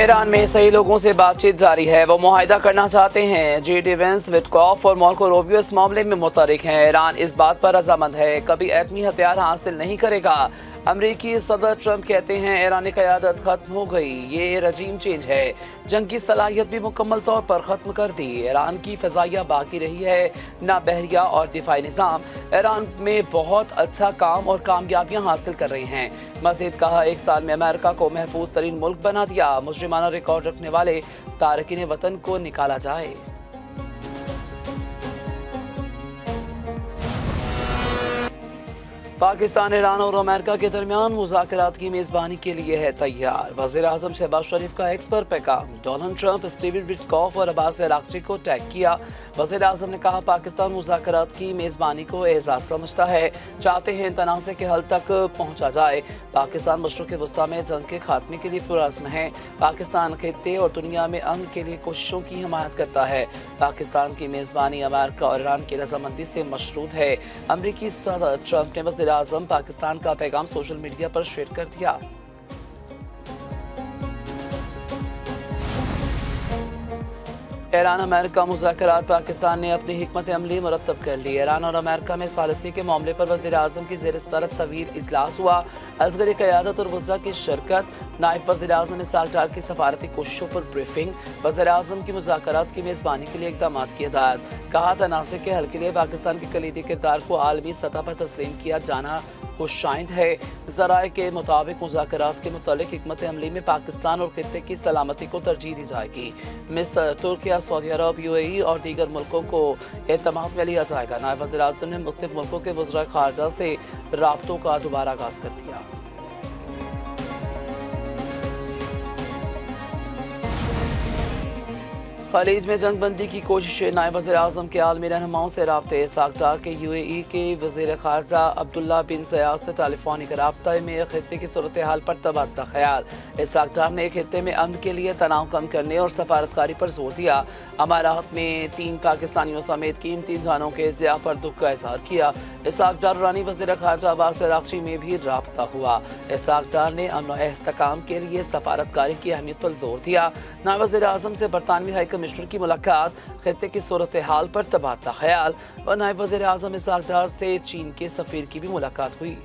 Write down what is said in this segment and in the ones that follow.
Iran में सही लोगों से बातचीत जारी है। वो मुआहिदा करना चाहते हैं। जेडी वेंस, विटकॉफ और मार्को रूबियो इस मामले में मुतहरिक हैं। ईरान इस बात पर रजामंद है कभी एटमी हथियार हासिल नहीं करेगा। अमरीकी सदर ट्रंप कहते हैं ईरानी क़यादत खत्म हो गई, ये रजीम चेंज है। जंग की सलाहियत भी मुकम्मल तौर पर ख़त्म कर दी। ईरान की फ़ज़ाइया बाकी रही है ना बहरिया और दिफाई निज़ाम। ईरान में बहुत अच्छा काम और कामयाबियाँ हासिल कर रहे हैं। मज़ीद कहा, एक साल में अमेरिका को महफूज तरीन मुल्क बना दिया। मुजरिमाना रिकॉर्ड रखने वाले तारकीन वतन को निकाला जाए। पाकिस्तान, ईरान और अमेरिका के दरमियान मुज़ाकरात की मेज़बानी के लिए है तैयार। वज़ीर आज़म शहबाज शरीफ का एक्स पर पैगाम। डोनाल्ड ट्रंप, स्टीवन विटकॉफ और अब्बास अराग़ची को टैग किया। वज़ीर आज़म ने कहा, पाकिस्तान मुज़ाकरात की मेज़बानी को एजाज़ समझता है, चाहते हैं तनाज़े के हल तक पहुँचा जाए। पाकिस्तान मशरिक़ वस्ता में जंग के खात्मे के लिए पुरअज़्म है। पाकिस्तान खित्ते और दुनिया में अमन के लिए कोशिशों की हिमायत करता है। पाकिस्तान की मेज़बानी अमेरिका और ईरान की रज़ामंदी से मशरूत है। अमरीकी सदर ट्रंप ने वज़ीर आज़म पाकिस्तान का पैगाम सोशल मीडिया पर शेयर कर दिया। Iran America मुज़ाकरात। पाकिस्तान ने अपनी हिकमत अमली मुरतब कर ली। ईरान और अमेरिका में सालिसी के मामले पर वज़ीर आज़म की ज़ेर सदरत तवील इजलास हुआ। असगरी क़यादत और वज़रा की शिरकत। नायब वज़ीर आज़म इसहाक़ डार की सफारती कोशिशों पर ब्रीफिंग। वज़ीर आज़म की मुज़ाकरात की मेज़बानी के लिए इक़दाम की हिदायत। कहा, तनाज़े के हल के लिए पाकिस्तान के कलीदी किरदार को आलमी सतह पर तस्लीम किया जाना खुशाइंद है। ज़राए के मुताबिक मुज़ाकरात के मुतालिक हिकमत अमली में पाकिस्तान और खित्ते की सलामती को तरजीह दी जाएगी। मिस्र, तुर्किया, सऊदी अरब, UAE और दीगर मुल्कों को एतमाद में लिया जाएगा। नायब वज़ीर आज़म ने मुख्तलिफ मुल्कों के वज़राए ख़ारजा से राब्तों का दोबारा आगाज़ कर दिया। खलीज में जंग बंदी की कोशिशें। नायब वज़ीर आज़म के आलमी रहनुमाओं से राब्ते। इसहाक़ डार के UAE के वज़ीर ख़ारजा अब्दुल्ला बिन ज़याद से टेलीफोनिक राब्ता में खित्ते की सूरत हाल पर तबादला ख्याल। इसहाक़ डार ने खित्ते में अमन के लिए तनाव कम करने और सफारतकारी पर जोर दिया। अमारात में 3 पाकिस्तानियों समेत कीमती जानों के ज़िया पर दुख का इज़हार किया। इसहाक़ डार ईरानी वज़ीर ख़ारजा अब्बास अराग़ची में भी राब्ता हुआ। इसहाक़ डार ने अमन और इस्तेहकाम के लिए सफारतकारी की अहमियत पर जोर दिया। नायब वज़ीर आज़म से बरतानवी हाई कमिश्नर की मुलाकात। खित्ते की सूरत हाल पर तबादला ख्याल। और नायब वज़ीर आज़म इसहाक़ डार से चीन के सफ़ीर की भी मुलाकात हुई।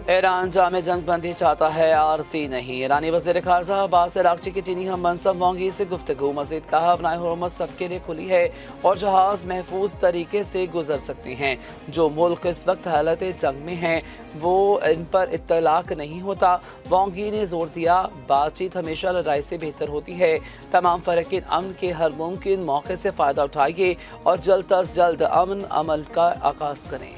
ईरान जामे जंग बंदी चाहता है, आरसी नहीं। ईरानी वज़ीर ख़ारजा अब्बास अराग़ची की चीनी हम मनसब वांग यी से गुफ्तगू। मज़ीद कहा, अपनाए हुर्मत सबके लिए खुली है और जहाज़ महफूज तरीके से गुजर सकते हैं। जो मुल्क इस वक्त हालत जंग में हैं वो इन पर इत्तलाक नहीं होता। वांग यी ने जोर दिया, बातचीत हमेशा लड़ाई से बेहतर होती है। तमाम फ़रीक़ीन अमन के हर मुमकिन मौके से फ़ायदा उठाइए और जल्द अज जल्द अमन अमल का आगाज़ करें।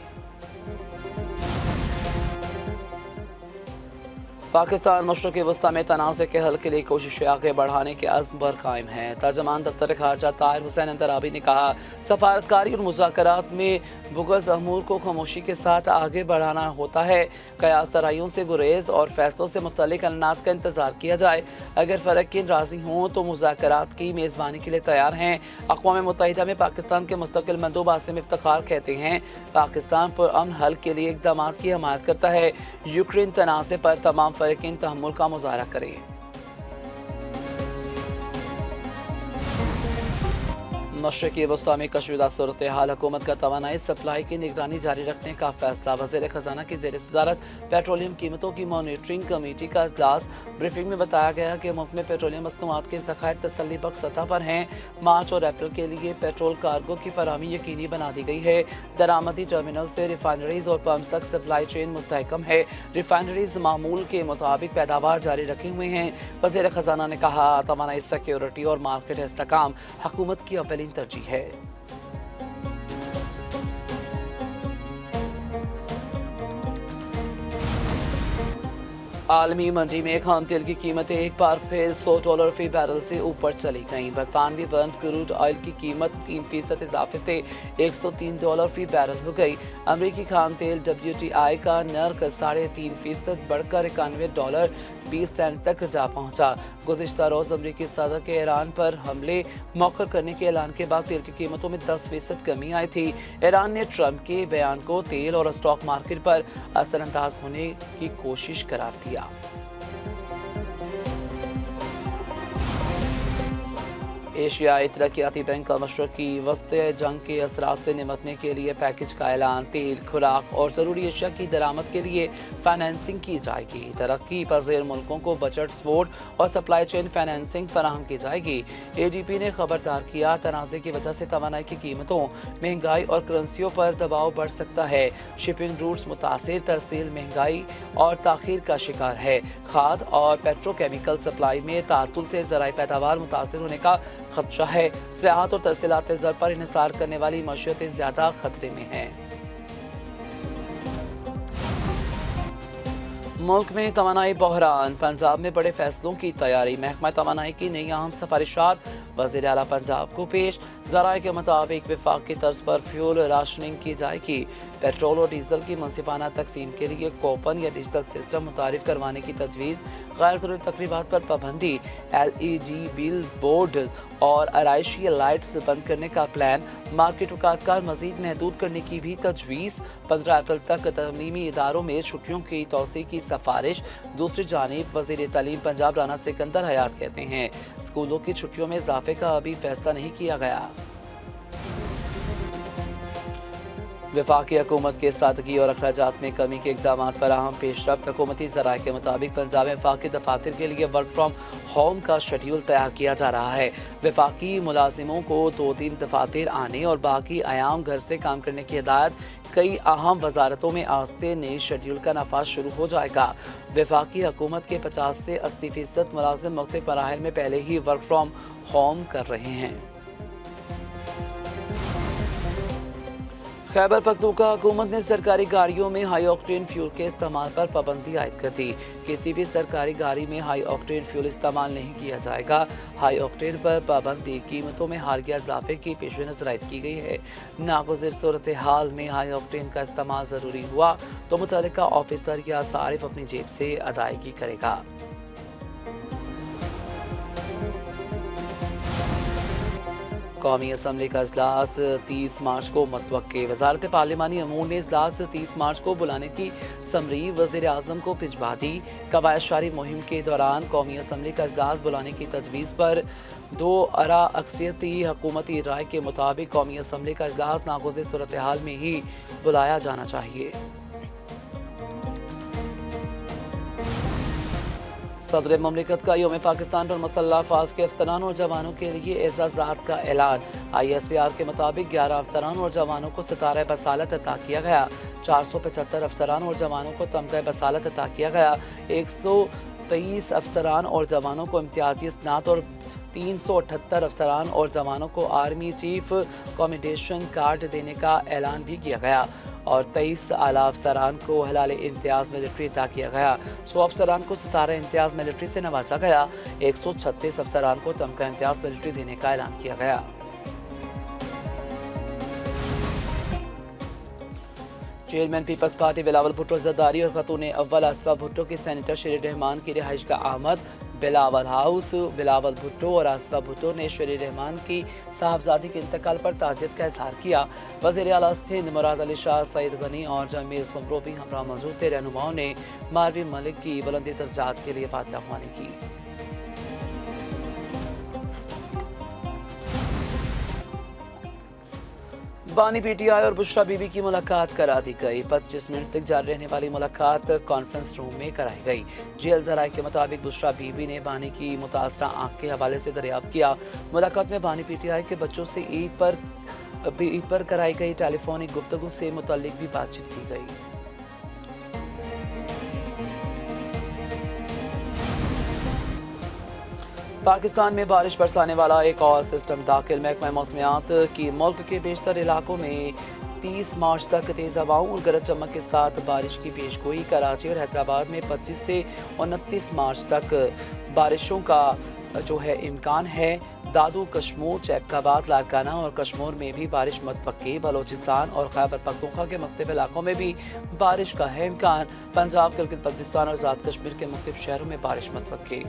पाकिस्तान मशरिक़ वस्ता में तनाज़े के हल के लिए कोशिशें आगे बढ़ाने के अज़्म पर कायम है। तर्जमान दफ्तर ख़ारजा ताहिर हुसैन अंतराबी ने कहा, सफारतकारी और मुज़ाकरात में बुग़ज़ अमूर को खामोशी के साथ आगे बढ़ाना होता है। क़यास तराइयों से गुरेज और फैसलों से मुतल्लिक़ ऐलानात का इंतज़ार किया जाए। अगर फ़रीक़ीन राज़ी हों तो मुज़ाकरात की मेज़बानी के लिए तैयार हैं। अक़वाम मुत्तहिदा में पाकिस्तान के मुस्तक़िल मंदूब आसिम इफ्तिख़ार कहते हैं, पाकिस्तान पर अमन हल के लिए इक़दामात की हमायत करता है। यूक्रेन तनाज़े पर तमाम फ़रीक़ीन तहम्मुल का मुज़ाहरा करें। मशरिक़ी वस्ता में कशीदा सूरत हाल। हुकूमत का तवानाई सप्लाई की निगरानी जारी रखने का फैसला। वज़ीर ख़ज़ाना की ज़ेर सदारत पेट्रोलियम कीमतों की मॉनिटरिंग कमेटी का इजलास। ब्रीफिंग में बताया गया कि मुल्क में पेट्रोलियम मसनूआत के ज़खायर तसल्ली बख्श सतह पर हैं। मार्च और अप्रैल के लिए पेट्रोल कार्गो की फराहमी यकीनी बना दी गई है। दरामदी टर्मिनल से रिफाइनरीज और पम्प्स तक सप्लाई चेन मुस्तहकम है। रिफाइनरीज मामूल के मुताबिक पैदावार जारी रखे हुए हैं। वज़ीर ख़ज़ाना ने कहा, तवानाई सिक्योरिटी और मार्केट इस्तेहकाम हुकूमत की अव्वलीन तरजीह है। आलमी मंडी में खाम तेल की कीमतें एक बार फिर $100 फी बैरल से ऊपर चली गईं। बरतानवी ब्रंट क्रूड ऑयल की कीमत 3% इजाफे से $103 फी बैरल हो गई। अमरीकी खाम तेल WTI का नर्क 3.5% बढ़कर $91.20 तक जा पहुंचा। गुज़िश्ता रोज अमरीकी सदर के ईरान पर हमले मौखर करने के ऐलान के बाद तेल की कीमतों में 10% कमी आई थी। ईरान ने ट्रंप के बयान को तेल और स्टॉक मार्केट पर असरअंदाज होने की कोशिश करार दिया। एशियाई तरक्याती बैंक का मशरक़ी वस्त जंग के असरात से निमटने के लिए पैकेज का ऐलान। तेल, खुराक और ज़रूरी अशिया की दरामद के लिए फाइनेंसिंग की जाएगी। तरक्की पज़ीर मुल्कों को बजट सपोर्ट और सप्लाई चेन फाइनेंसिंग फराहम की जाएगी। ADP ने खबरदार किया, तनाज़े की वजह से तवानाई की कीमतों, महंगाई और करेंसियों पर दबाव बढ़ सकता है। शिपिंग रूट्स मुतासिर, तरसील महंगाई और ताख़ीर का शिकार है। खाद और पेट्रोकेमिकल सप्लाई में तातुल से ज़राई पैदावार मुतासिर होने का खदशा है। सियाहत और तरसीलात ज़र पर इन्हिसार करने वाली मईशतें ज़्यादा खतरे में हैं। मुल्क में तवानाई बहरान, पंजाब में बड़े फैसलों की तैयारी। महकमा तवानाई की नई अहम सिफारिशात वज़ीर आला पंजाब को पेश। ज़राए के मुताबिक वफाक की तर्ज पर फ्यूल राशनिंग की जाएगी। पेट्रोल और डीजल की मुनसिफाना तकसीम के लिए कूपन या डिजिटल सिस्टम मुतारिफ करवाने की तजवीज़। गैर ज़रूरी तकरीबात पर पाबंदी। LED बिल बोर्ड और आराइशी लाइट्स बंद करने का प्लान। मार्केट वकातकार मजीद महदूद करने की भी तजवीज़। 15 अप्रैल तक तलीमी इदारों में छुट्टियों की तोसी की सिफारिश। दूसरी जानिब वज़ीर तालीम पंजाब राना सिकंदर हयात कहते हैं, स्कूलों की छुट्टियों में इजाफे का अभी फैसला नहीं किया गया। वफाकी हुकूमत के सादगी और अखराजात में कमी के इक़दाम पर अहम पेशरफ्त। हुकूमती ज़राए के मुताबिक पंजाब में वफाकी दफातर के लिए वर्क फ्राम होम का शेड्यूल तैयार किया जा रहा है। वफाकी मुलाजिमों को 2 दिन दफातर आने और बाकी आयाम घर से काम करने की हिदायत। कई अहम वजारतों में आज से नई शेड्यूल का नफाज शुरू हो जाएगा। वफाकी हुकूमत के 50 से 80% मुलाजिम मुख्तलिफ मराहिल में पहले ही वर्क फ्राम होम कर रहे हैं। खैबर पख्तूनख्वा हुकूमत ने सरकारी गाड़ियों में हाई ऑक्टेन फ्यूल के इस्तेमाल पर पाबंदी आयद कर दी। किसी भी सरकारी गाड़ी में हाई ऑक्टेन फ्यूल इस्तेमाल नहीं किया जाएगा। हाई ऑक्टेन पर पाबंदी कीमतों में हालिया इजाफे की पेश नज़र आयद की गई है। नागुज़िर सूरत हाल में हाई ऑक्टेन का इस्तेमाल ज़रूरी हुआ तो मुतल्लिका ऑफिसर या सारिफ अपनी जेब से अदायगी करेगा। कौमी असम्बली का इजलास 30 मार्च को मुतवक्के। वजारत पार्लिमानी अमूर ने इजलास 30 मार्च को बुलाने की समरी वज़ीर आज़म को भिजवा दी। कवायद शारी मुहिम के दौरान कौमी असम्बली का इजलास बुलाने की तजवीज़ पर 2 अरा अक्सरियती हुकूमती राय के मुताबिक कौमी असम्बली का इजलास नागुज़िर सूरत हाल में ही बुलाया जाना चाहिए। सदर ममलिकत का यौम पाकिस्तान पर मुसल्लह फ़ौज के अफसरान और जवानों के लिए एज़ाज़ात का ऐलान। ISPR के मुताबिक 11 अफसरान और जवानों को सितारा बसालत अता किया गया। 475 अफसरान और जवानों को तमगा बसालत अता किया गया। 123 अफसरान और जवानों को इम्तियाजी इसनात और 378 अफसरान और जवानों को आर्मी चीफ कमेंडेशन कार्ड देने का ऐलान भी किया गया और 23 आला अफसरान को हलाल इम्तियाज़ मिलिट्री अता किया गया। 100 अफसरान को सितारा इम्तियाज़ मिलिट्री से नवाजा गया। 136 अफसरान को तमगा इम्तियाज़ मिलिट्री देने का ऐलान किया गया। Chairman peoples party Bilawal Bhutto Zardari और खातून अव्वल आसिफा भुट्टो की सेनेटर शेर रहमान की रिहाइश का आमद। बिलावल हाउस बिलावल भुट्टो और आसिफा भुट्टो ने शेर रहमान की साहबजादी के इंतकाल पर ताज़ियत का इजहार किया। वज़ीर आला सिंध मुराद अली शाह, सईद गनी और जमील सुमरो भी हमरा मौजूद थे। रहनुमाओं ने मारवी मलिक की बुलंदी दर्जात के लिए फातिहा ख्वानी की। बानी PTI और बुशरा बीबी की मुलाकात करा दी गई। 25 मिनट तक जारी रहने वाली मुलाकात कॉन्फ्रेंस रूम में कराई गई। जेल ज़राए के मुताबिक बुशरा बीबी ने बानी की मुतासरा आँख के हवाले से दरियाफ्त किया। मुलाकात में बानी PTI के बच्चों से ईद पर कराई गई टेलीफोनिक गुफ्तगू से मुतल्लिक भी बातचीत की गई। पाकिस्तान में बारिश बरसाने वाला एक और सिस्टम दाखिल। महकमा मौसमियात की मुल्क के बेशतर इलाकों में 30 मार्च तक तेज़ हवाओं और गरज चमक के साथ बारिश की पेशगोई। कराची और हैदराबाद में 25 से 29 मार्च तक बारिशों का जो है इम्कान है। दादू, कश्मीर, जैकाबाद, लारकाना और कश्मीर में भी बारिश मुतवक्की। बलोचिस्तान और खैबर पख्तूनख्वा के मुख्तलिफ इलाकों में भी बारिश का है इम्कान। पंजाब, गिलगित बल्तिस्तान और आज़ाद कश्मीर के मुख्तलिफ शहरों में बारिश मुतवक्की।